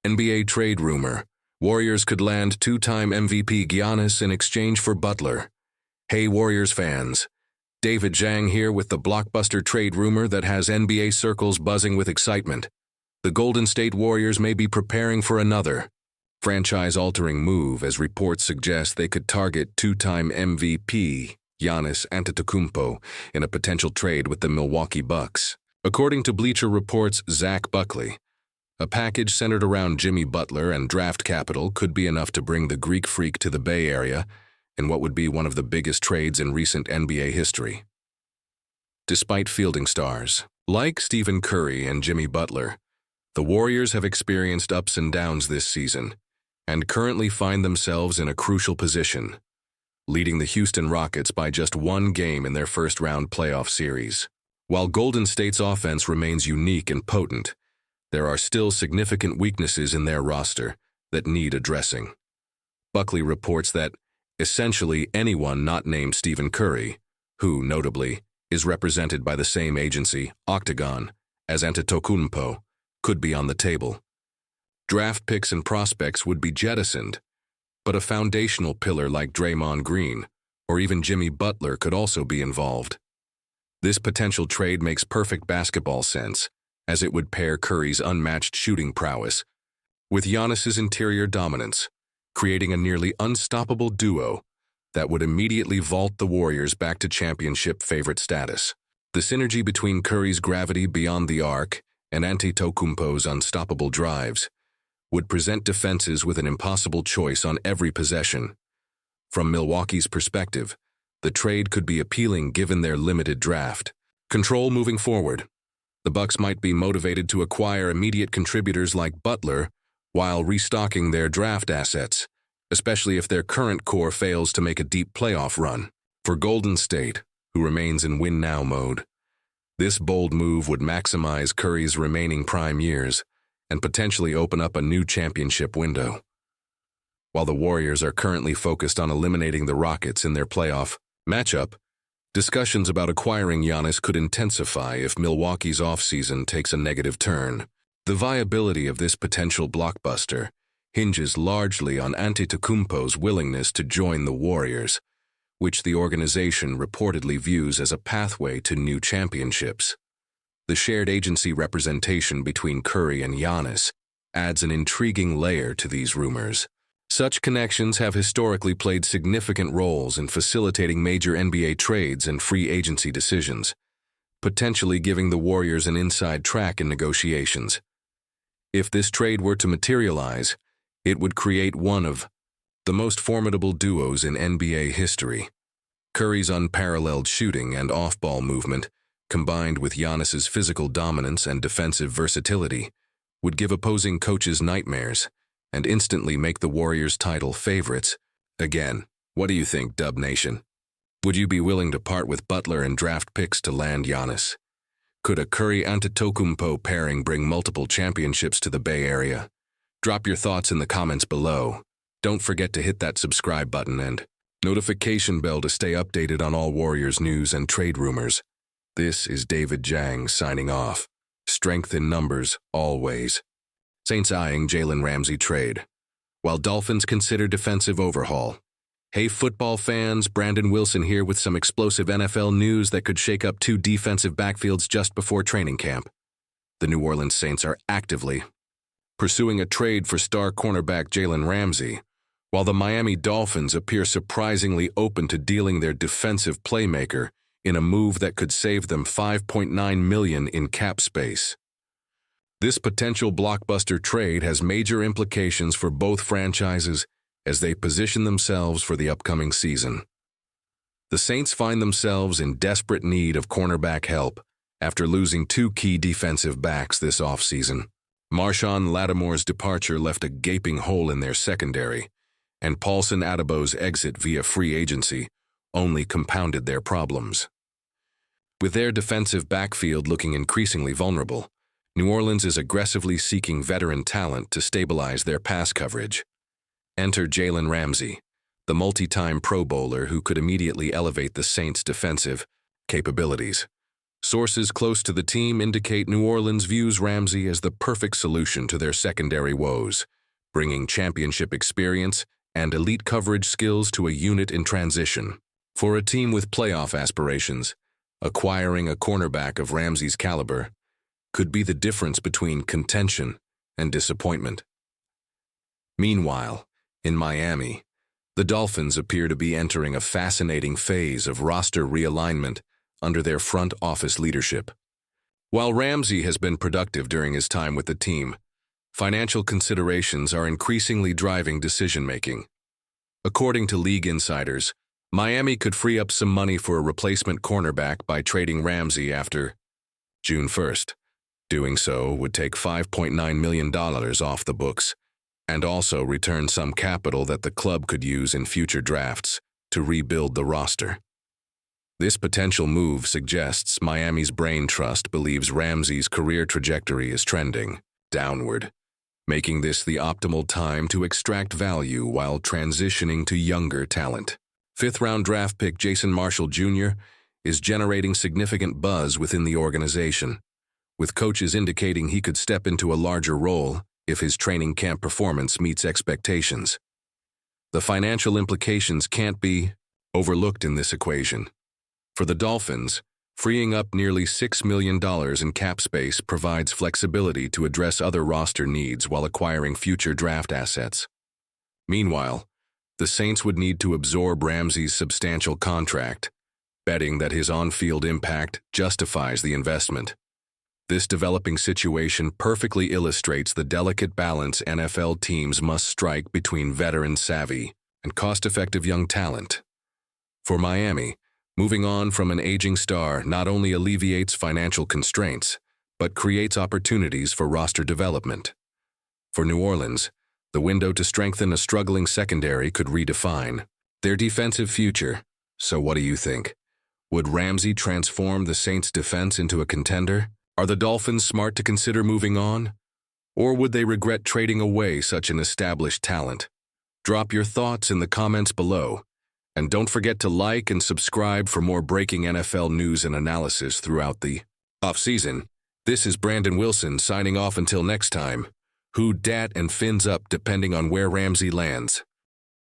NBA trade rumor. Warriors could land two-time MVP Giannis in exchange for Butler. Hey Warriors fans. David Zhang here with the blockbuster trade rumor that has NBA circles buzzing with excitement. The Golden State Warriors may be preparing for another franchise-altering move, as reports suggest they could target two-time MVP Giannis Antetokounmpo in a potential trade with the Milwaukee Bucks. According to Bleacher Report's Zach Buckley, a package centered around Jimmy Butler and draft capital could be enough to bring the Greek Freak to the Bay Area in what would be one of the biggest trades in recent NBA history. Despite fielding stars like Stephen Curry and Jimmy Butler, the Warriors have experienced ups and downs this season and currently find themselves in a crucial position, leading the Houston Rockets by just one game in their first-round playoff series. While Golden State's offense remains unique and potent, there are still significant weaknesses in their roster that need addressing. Buckley reports that essentially anyone not named Stephen Curry, who, notably, is represented by the same agency, Octagon, as Antetokounmpo, could be on the table. Draft picks and prospects would be jettisoned, but a foundational pillar like Draymond Green or even Jimmy Butler could also be involved. This potential trade makes perfect basketball sense, as it would pair Curry's unmatched shooting prowess with Giannis's interior dominance, creating a nearly unstoppable duo that would immediately vault the Warriors back to championship favorite status. The synergy between Curry's gravity beyond the arc and Antetokounmpo's unstoppable drives would present defenses with an impossible choice on every possession. From Milwaukee's perspective, the trade could be appealing given their limited draft control moving forward. The Bucks might be motivated to acquire immediate contributors like Butler while restocking their draft assets, especially if their current core fails to make a deep playoff run. For Golden State, who remains in win-now mode, this bold move would maximize Curry's remaining prime years and potentially open up a new championship window. While the Warriors are currently focused on eliminating the Rockets in their playoff matchup, discussions about acquiring Giannis could intensify if Milwaukee's offseason takes a negative turn. The viability of this potential blockbuster hinges largely on Antetokounmpo's willingness to join the Warriors, which the organization reportedly views as a pathway to new championships. The shared agency representation between Curry and Giannis adds an intriguing layer to these rumors. Such connections have historically played significant roles in facilitating major NBA trades and free agency decisions, potentially giving the Warriors an inside track in negotiations. If this trade were to materialize, it would create one of the most formidable duos in NBA history. Curry's unparalleled shooting and off-ball movement, combined with Giannis's physical dominance and defensive versatility, would give opposing coaches nightmares and instantly make the Warriors title favorites. Again, what do you think, Dub Nation? Would you be willing to part with Butler and draft picks to land Giannis? Could a Curry-Antetokounmpo pairing bring multiple championships to the Bay Area? Drop your thoughts in the comments below. Don't forget to hit that subscribe button and notification bell to stay updated on all Warriors news and trade rumors. This is David Zhang signing off. Strength in numbers, always. Saints eyeing Jalen Ramsey trade, while Dolphins consider defensive overhaul. Hey football fans, Brandon Wilson here with some explosive NFL news that could shake up two defensive backfields just before training camp. The New Orleans Saints are actively pursuing a trade for star cornerback Jalen Ramsey, while the Miami Dolphins appear surprisingly open to dealing their defensive playmaker in a move that could save them $5.9 million in cap space. This potential blockbuster trade has major implications for both franchises as they position themselves for the upcoming season. The Saints find themselves in desperate need of cornerback help after losing two key defensive backs this offseason. Marshawn Lattimore's departure left a gaping hole in their secondary, and Paulson Adebo's exit via free agency only compounded their problems. With their defensive backfield looking increasingly vulnerable, New Orleans is aggressively seeking veteran talent to stabilize their pass coverage. Enter Jalen Ramsey, the multi-time Pro Bowler who could immediately elevate the Saints' defensive capabilities. Sources close to the team indicate New Orleans views Ramsey as the perfect solution to their secondary woes, bringing championship experience and elite coverage skills to a unit in transition. For a team with playoff aspirations, acquiring a cornerback of Ramsey's caliber could be the difference between contention and disappointment. Meanwhile, in Miami, the Dolphins appear to be entering a fascinating phase of roster realignment under their front office leadership. While Ramsey has been productive during his time with the team, financial considerations are increasingly driving decision-making. According to league insiders, Miami could free up some money for a replacement cornerback by trading Ramsey after June 1st. Doing so would take $5.9 million off the books and also return some capital that the club could use in future drafts to rebuild the roster. This potential move suggests Miami's brain trust believes Ramsey's career trajectory is trending downward, making this the optimal time to extract value while transitioning to younger talent. Fifth-round draft pick Jason Marshall Jr. is generating significant buzz within the organization, with coaches indicating he could step into a larger role if his training camp performance meets expectations. The financial implications can't be overlooked in this equation. For the Dolphins, freeing up nearly $6 million in cap space provides flexibility to address other roster needs while acquiring future draft assets. Meanwhile, the Saints would need to absorb Ramsey's substantial contract, betting that his on-field impact justifies the investment. This developing situation perfectly illustrates the delicate balance NFL teams must strike between veteran savvy and cost-effective young talent. For Miami, moving on from an aging star not only alleviates financial constraints, but creates opportunities for roster development. For New Orleans, the window to strengthen a struggling secondary could redefine their defensive future. So what do you think? Would Ramsey transform the Saints' defense into a contender? Are the Dolphins smart to consider moving on? Or would they regret trading away such an established talent? Drop your thoughts in the comments below. And don't forget to like and subscribe for more breaking NFL news and analysis throughout the offseason. This is Brandon Wilson signing off until next time. Who dat and fins up depending on where Ramsey lands.